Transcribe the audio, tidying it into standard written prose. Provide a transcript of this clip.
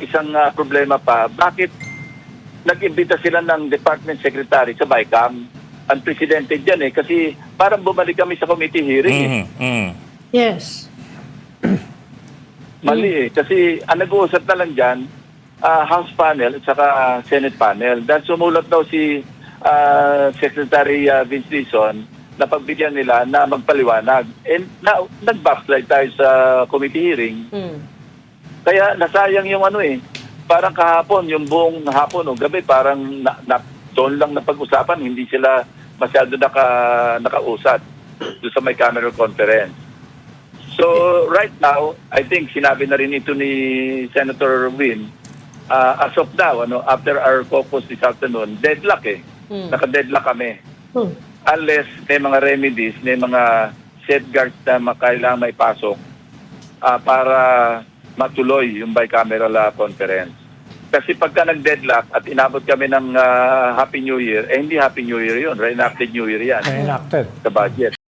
isang problema pa, bakit nag-imbita sila ng Department Secretary sa bicam? Unprecedented yan kasi parang bumalik kami sa committee hearing. Yes. Mali kasi ang nag-uusap na lang dyan, House panel at saka Senate panel. Dahil sumulat daw si Secretary Vince Dizon na pagbigyan nila na magpaliwanag. And nag-backslide tayo sa committee hearing. Kaya nasayang yung parang kahapon, yung buong hapon o gabi, parang doon lang napag-usapan, hindi sila masyado nakausat doon sa may bicameral conference. So right now, I think sinabi na rin ito ni Senator Win, as of now, after our caucus this afternoon, deadlock Naka-deadlock kami. Unless may mga remedies, may mga safeguards na kailangan may pasok para matuloy yung bicameral conference. Kasi pagka nag-deadlock at inabot kami ng Happy New Year, hindi Happy New Year yun, reenacted New Year yan. Reenacted. Sa budget.